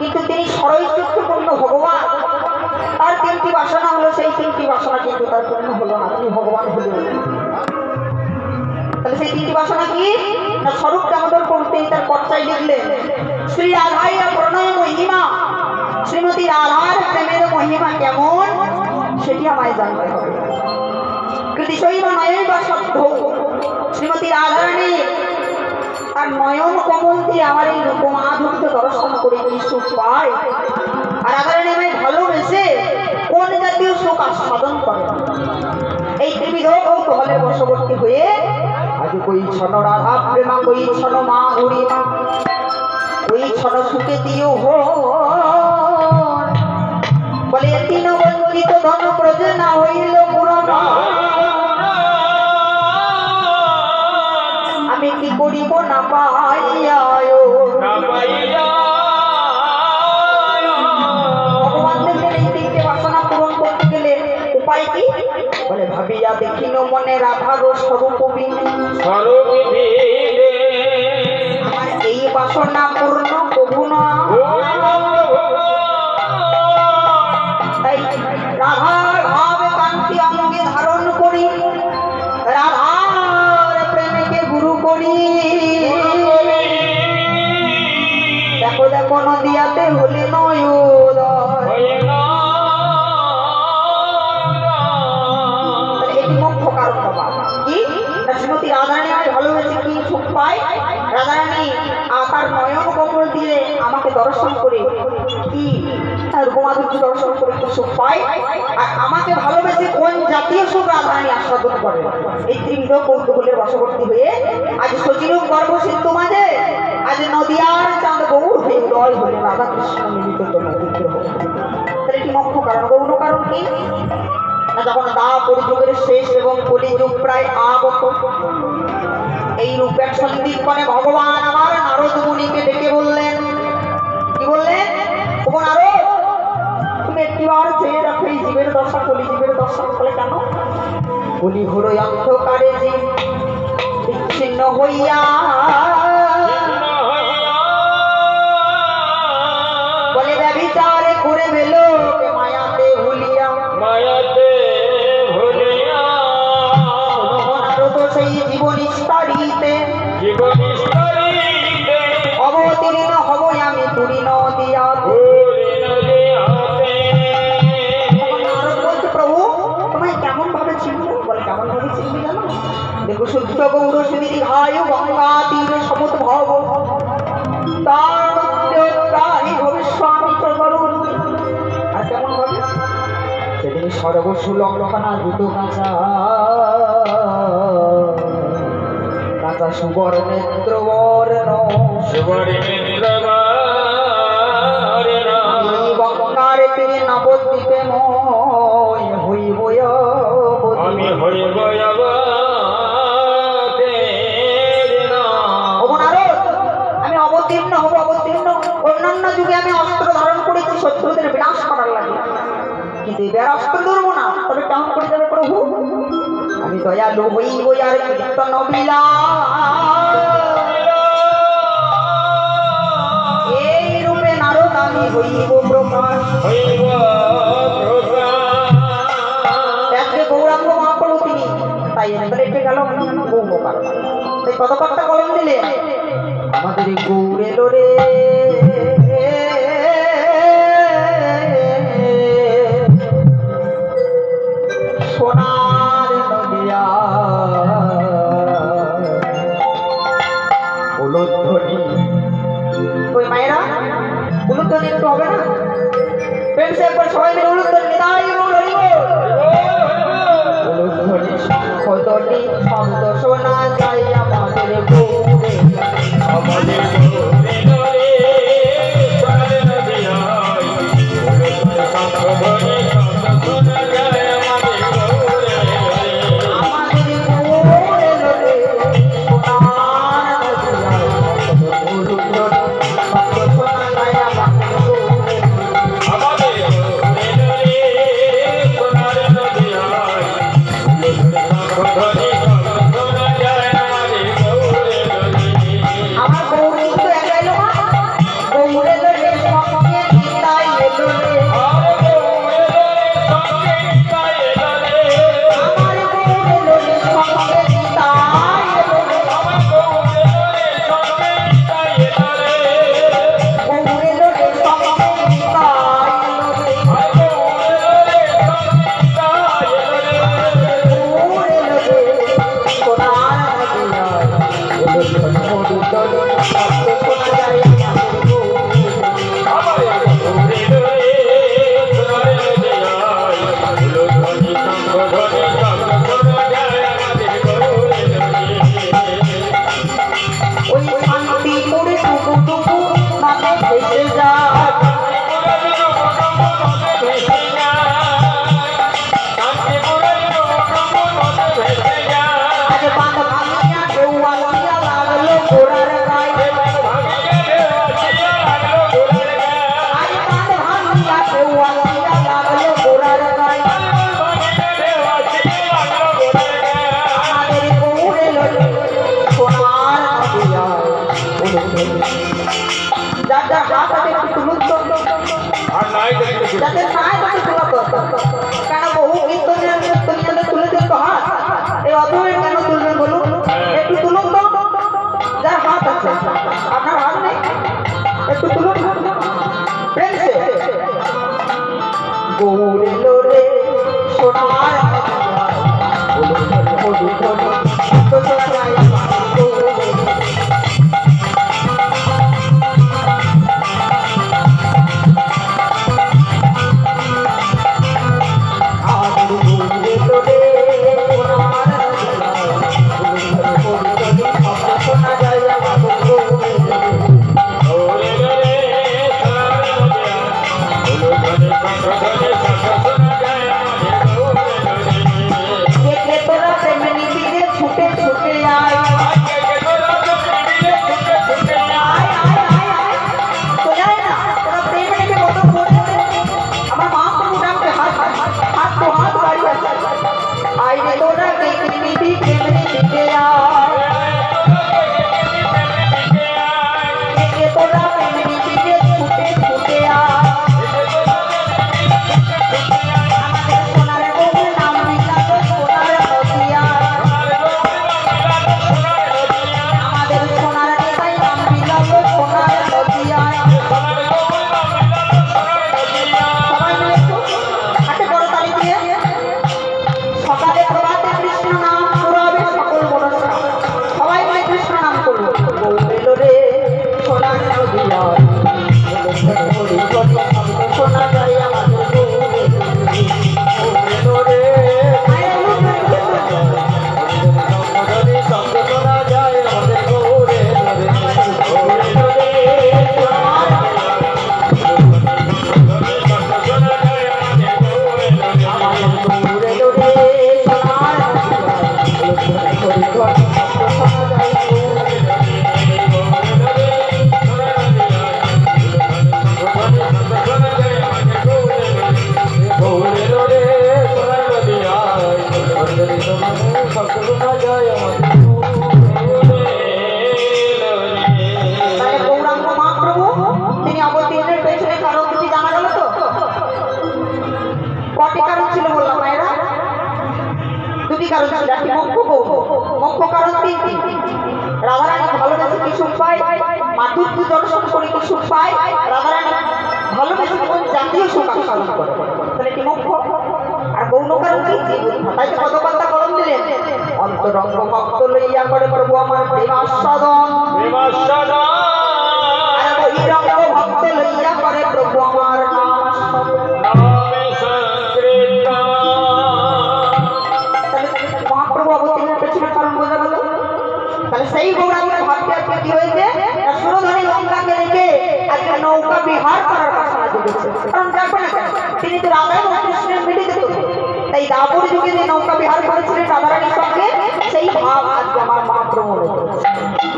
কিন্তু তিনি সরল চক্ষে অন্য ভগবান, তার তিনটি বাসনা হলো, সেই তিনটি বাসনা কিন্তু তার পূর্ণ হলো না, তিনি ভগবান হলেও। তাহলে সেই তিনটি বাসনা কি? না স্বরূপ দামোদর করতে তার পর্চায় লিখলেন, শ্রী রাধাইয়া প্রণয় মহিমা, শ্রীমতী রাধার প্রেমের মহিমা কেমন সেটি আমায় জানতে হবে। কৃতিশৈব নয়ন বা শব্দ, শ্রীমতী রাধারানী তার নয়ন কমল দিয়ে আমার এই রূপমাধুর্য দর্শন করে কি সুখ পায়, আর রাধারানী আমায় ভালোবেসে কোন জাতীয় সুখ আস্বাদন করে, এই ত্রিবিধ কৌতূহলের বশবর্তী হয়ে আজ কই ছন রাধা প্রেমা, কই ছন মাধুরী মা, কই ছন সুখে দিও হো বলে তিন বঞ্চিত ধন ব্রজ না হইল পুরমা, আমি কি করিব না পাইয়া ভগবান দেখলেন এই তিনটে বাসনা পূরণ করতে গেলে উপায় কি? বলে ভাবিয়া দেখিল মনে রাধার স্বরূপ আমার এই বাসনা পূর্ণ কবু না, তাই রাধার ভাব কান্তি অঙ্গে ধারণ করি, রাধার প্রেমকে গুরু করি, দেখো দেখো নদিয়াতে হলে নয়োদয়। এটি মুখ্য কারণ বাবা কি? শ্রীমতী রাধারানী আমায় ভালোবেসে কি সুখ পায়, রাধারানী তার নয়ন কমল দিয়ে আমাকে দর্শন করে কি রূপমাধুর্য দর্শন করে কি সুখ পায়, আর আমাকে ভালোবেসে কোন জাতীয় সুখ রাধারানী আস্বাদন করে, এই ত্রিবিধ কৌতূহলের বশবর্তী হয়ে আজ সচিরূপ গর্ভ সিন্ধু মাঝে আজ নদিয়ার চাঁদ গৌর হয়ে উদয় হলে রাধা কৃষ্ণ মিলিত বিগ্রহ। তাহলে এটি মুখ্য কারণ। গৌণ কারণ কি? না যখন দাপর যুগের শেষ এবং কলিযুগ প্রায় আগত, এই রূপের সন্ধিক্ষণে ভগবান আমার নারদ মুনিকে ডেকে বললেন, কি বললেন? ও নারদ, তুমি একটিবার চেয়ে রাখো এই জীবের দশা, কলি জীবের দশা। বলে কেন? কলি ঘোর অন্ধকারে জীব বিচ্ছিন্ন হইয়া, বলে ব্যভিচারে করে ফেল মায়াতে ভুলিয়া, সেই জীবন স্তরিতে অবতীর্ণ হব আমি তুরি নদিয়া। বলছে প্রভু তোমায় কেমন ভাবে চিনব? বলে কেমন ভাবে চিনবি জানো? দেখো শুদ্ধ গৌর সুবিধি ভাই গঙ্গা তীর সমুদ ভব, তার ভবিষ্যামি চরণ। আর কেমন ভাবে? সেদিন সর্বসুলঙ্ঘনা দুটো কাঁচা কাঁচা সুবর্ণেন্দ্র বর্ণ, গঙ্গার তীরে নবদ্বীপে মই হইব আমি অবতীর্ণ হব, অবতীর্ণ। অন্যান্য যুগে আমি অস্ত্র ধারণ করেছি শত্রুদের বিনাশ করার লাগে, কিন্তু এবার অস্ত্র ধরবো না। তবে কেমন করে যাবে প্রভু? আমি দয়ালু হইব আর কীর্তন বিলা, এই রূপে নারদ আমি হইব প্রকাশ। গৌরাঙ্গ মহাপ্রভু তিনি, তাই রেখে গেল গৌণ কারণ। তাই কত কতটা কলম দিলে আমাদের গৌরে লোরে সোনার নদিয়া উলুধ্বনি। ওই মায়েরা উলুধ্বনি একটু হবে না? প্রেম সে একবার সবাই মিলে উলুধ্বনি নিতাই গৌর হরি বল। উলুধ্বনি শঙ্খধ্বনি শব্দ শোনা যায় আমাদের গৌরে, আমাদের গৌরে লোরে সোনার নদিয়া উলুধ্বনি শঙ্খধ্বনি শব্দ শোনা যায় আমাদের গৌরে, আমাদের গৌরে লোরে সোনার নদিয়া উলুধ্বনি শব্দ শোনা যায় আমাদের গৌরে, আমাদের গৌরে লোরে সোনার নদিয়া উলুধ্বনি শঙ্খধ্বনি শব্দ শোনা যায় আমাদের গৌরে। আমার গৌরী যাতে নাই তাকে তোলা দরকার। কেন বহু কীর্তনিয়াদের তুলেছেন তো হাত, এই অধমের কেন তুলবেন বলুন? একটু তুলুন তো, যার হাত আছে। আপনার হাত নেই, একটু তুলুন প্রেমসে। গৌরে লোরে সোনার মুখ্য কারণ তিনটি। রাধারানী ভালোবেসে কি সুখ পায়, মাধুর্য দর্শন করে কি সুখ পায়, রাধারানী ভালোবেসে কোন জাতীয় সুখ আস্বাদন করে, তাহলে কি মুখ্য। আর গৌণ কারণ কি, তাই তো পদকর্তা কলম দিলেন, অন্তরঙ্গ ভক্ত লইয়া করে প্রভু আমার প্রেমাস্বাদন, আর বহিরঙ্গ ভক্ত লইয়া করে প্রভু আমার নাম আস্বাদন। তাহলে সেই গৌরাঙ্গের ভক্তি আজকে কি হয়েছে, সুরধনী গঙ্গাকে রেখে আজকে নৌকা বিহার করার বাসনা জুগেছে। কারণ দেখবেন তিনি তো রাধা এবং কৃষ্ণের মিলিত, তাই দাপর যুগে যে নৌকা বিহার করেছিলেন রাধারানীর সঙ্গে, সেই ভাব আজকে আমার মহাপ্রভু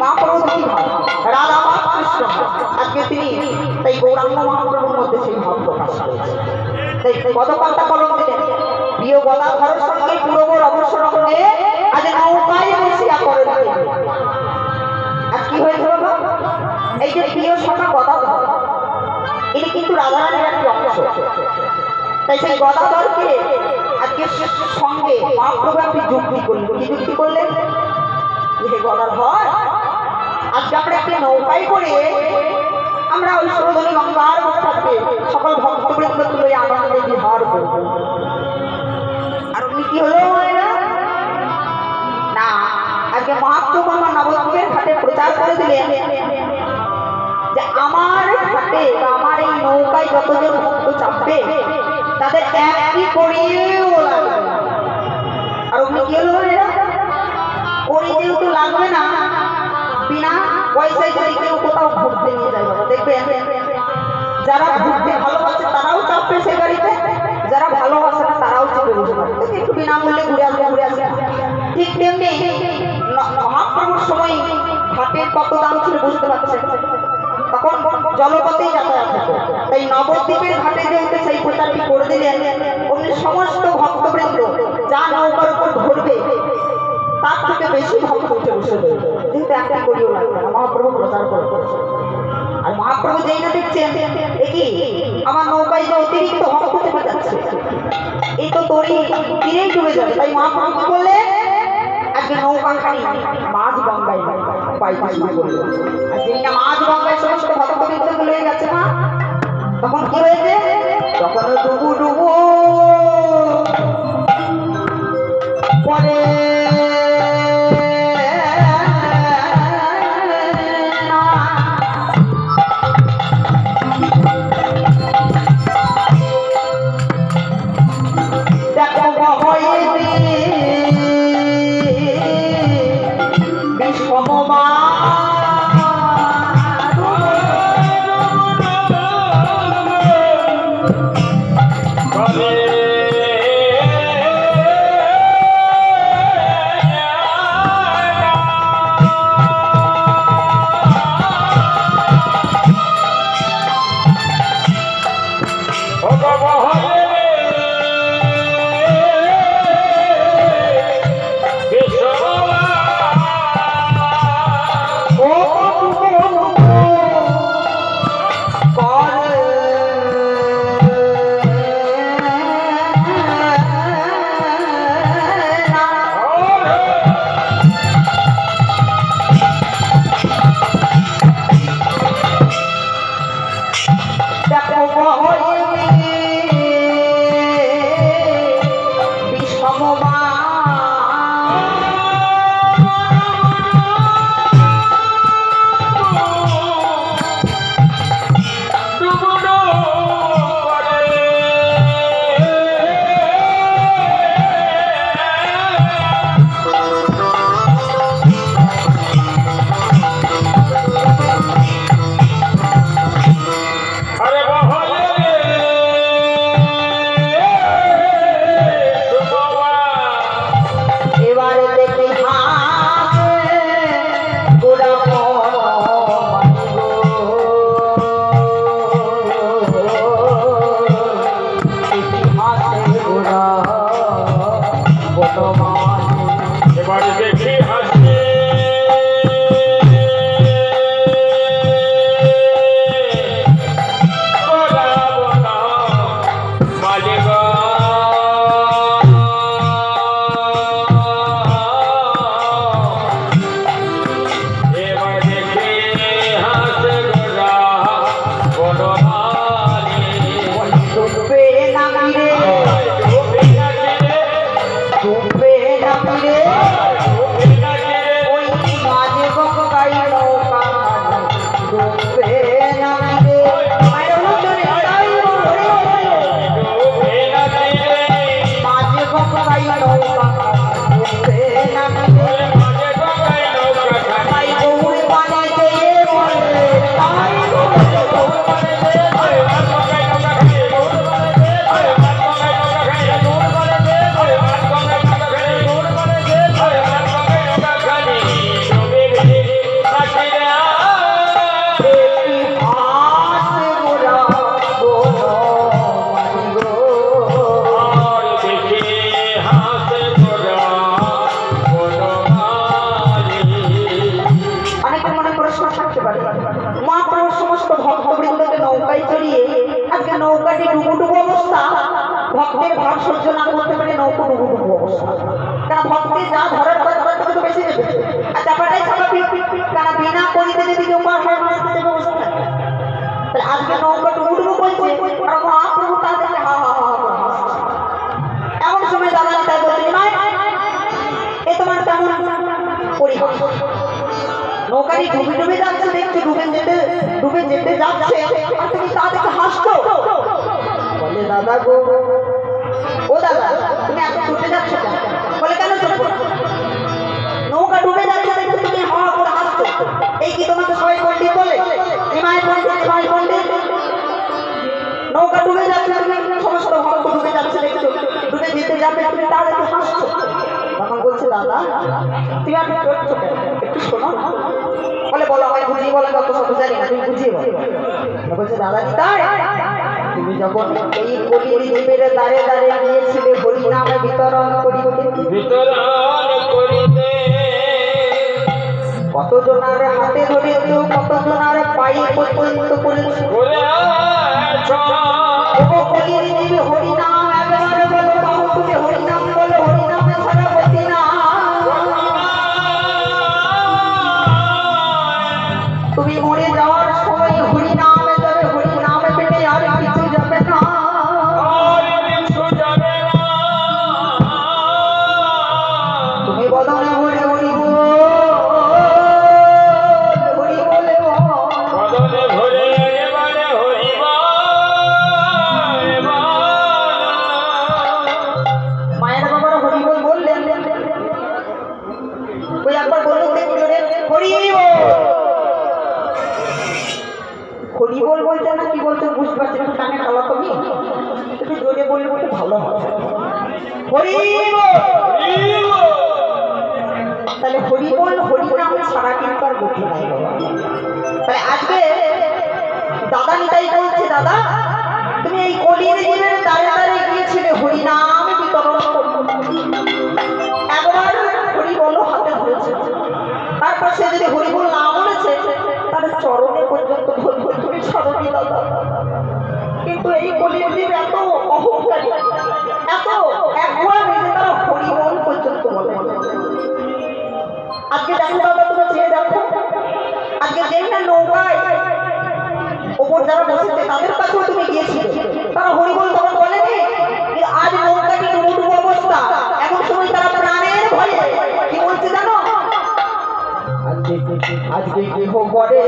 মহাপ্রভু কি ভাব, রাধা কৃষ্ণ আজকে তিনি, তাই গৌরাঙ্গ মহাপ্রভুর মধ্যে সেই ভাব প্রকাশ করেছে। তাই গতকালটা কলম দিলেন, প্রিয় গদাধরের সঙ্গে পুরবর অবসর হলে আজ নৌকায় বসিয়া করে আজ কি হয়েছে বাবা, এই যে প্রিয় সখা গদাধর, ইনি কিন্তু রাধারানীর একটি অংশ। তাই সেই গদাধরকে আজকে সঙ্গে মহাপ্রভু একটি যুক্তি করলেন। কি যুক্তি করলেন, যে গদাধর আজকে আমরা একটি নৌকায় করে আমরা ওই সুরধনী গঙ্গার মধ্যে সকল ভক্তবৃন্দ তুলে আনন্দে বিহার করব। আর উনি কি হলো না, আজকে মহাপ্রভু আমার নবদ্বীপের ঘাটে প্রচার করে দিলেন যে আমার ঘাটে বা আমার এই নৌকায় যতজন ভক্ত চাপবে তাদের একটি করিয়েও লাগবে। আর উনি কি হলো করি যেহেতু লাগবে না, বিনা পয়সায় যদি কেউ কোথাও ঘুরতে নিয়ে যায়, দেখবেন যারা ঘুরতে ভালোবাসে তারাও চাপবে সে গাড়িতে, যারা ভালোবাসে না তারাও চেপে বসে পারে, একটু বিনামূল্যে ঘুরে আসবে। ঠিক তেমনি মহাপ্রভুর সময় ঘাটের কত দাম ছিল বুঝতে পারছেন, তখন জলপথেই যাতায়াত হতো। তাই নবদ্বীপের ঘাটে যেহেতু সেই প্রচারটি করে দিলেন, অন্য সমস্ত ভক্তবৃন্দ যা নৌকার উপর ধরবে তার থেকে বেশি ভক্ত উঠে বসে দেবে, কিন্তু একটা করিও লাগবে না, মহাপ্রভু প্রচার করে। আর মহাপ্রভু যেই না দেখছেন, দেখি আমার নৌকায় যে ডুবে যাবে। তাই মহাপ্রভু কি বললে আজকে নৌকাখানি মাঝ গঙ্গায় পাইতে শুরু করলো। আর যেই না মাঝ গঙ্গায় সমস্ত ভক্তবৃন্দ লয়ে গেছে না, তখন কি হয়েছে? তখন ডুবু ডুবু পরে ভক্তের ভাব সহ্য না করতে পারে নৌকো ডুবু ডুবু অবস্থা। কারণ ভক্তের যা ধরার কথা তো বেশি নেবে, আর চাপাটাই স্বাভাবিক। কারণ বিনা করিতে যদি কেউ পার হয় মাছ খেতে ব্যবস্থা থাকে, তাহলে আজকে নৌকা ডুবু ডুবু বলছে আর মহাপ্রভু তাদেরকে হা হা হা হাসছে। এমন সময় দাদা তাই বলছে এ তোমার কেমন পরিবার? নৌকাটি ডুবে ডুবে যাচ্ছে, দেখছে ডুবে যেতে যাচ্ছে, আর তুমি তাদেরকে হাসছো। বলে দাদা গো, ও দাদা তুমি এত ছুটে যাচ্ছ কেন? বলে কেন চলবো? নৌকা ডুবে যাচ্ছে দেখে তুমি হওয়া করে হাসছো, এই কি তোমাকে সবাই পণ্ডিত বলে? নিমায় পণ্ডিত, নিমায় পণ্ডিত। নৌকা ডুবে যাচ্ছে, তুমি সমস্ত ভক্ত ডুবে যাচ্ছে দেখছো, ডুবে যেতে যাবে, তুমি তাদেরকে হাসছো। তখন বলছে দাদা তুমি আপনি চলছো কেন, একটু শোনো। বলে বলো আমায় বুঝিয়ে বলো, কত শত জানি না, তুমি বুঝিয়ে বলো। বলছে দাদা কি তাই? তুমি যখন এই কলির জীবের দ্বারে দ্বারে গিয়েছিলে হরিনাম বিতরণ করিতে, কত জনার হাতে ধরেছ, কত জনার পায়ে পর্যন্ত করেছ। কলির জীবে হরিনাম একবার বলো, বাবু তুমি হরিনাম বলো, হরিনাম হরি তাহলে হরি বল হরি নাম ছাড়া কিন্তু আর গতি নাই বাবা। তাহলে আজকে দাদা নিতাই বলছে, দাদা তুমি এই কলির জীবের দাঁড়ে দাঁড়িয়ে গিয়েছিলে হরি নাম বিতরণ করতে, একবার হরি বল হাতে ধরেছে, তারপর সে যদি হরি বল না বলেছে তার চরণে পর্যন্ত তুমি সরবি দাদা। কিন্তু এই কলির জীব এত অহংকারী, এত একবার নিজে তারা হরি বল পর্যন্ত বলে। আজকে দেখো দাদা, তুমি চেয়ে দেখো, আজকে যেই না নৌকায় ওপর যারা বসেছে তাদের কাছেও তুমি গিয়েছিলে, তারা হরিবল তখন বলেনি। আজ নৌকাটি ডুবু অবস্থা, এমন সময় তারা প্রাণের ভয়ে কি বলছে জানো? আজকে গৃহ করে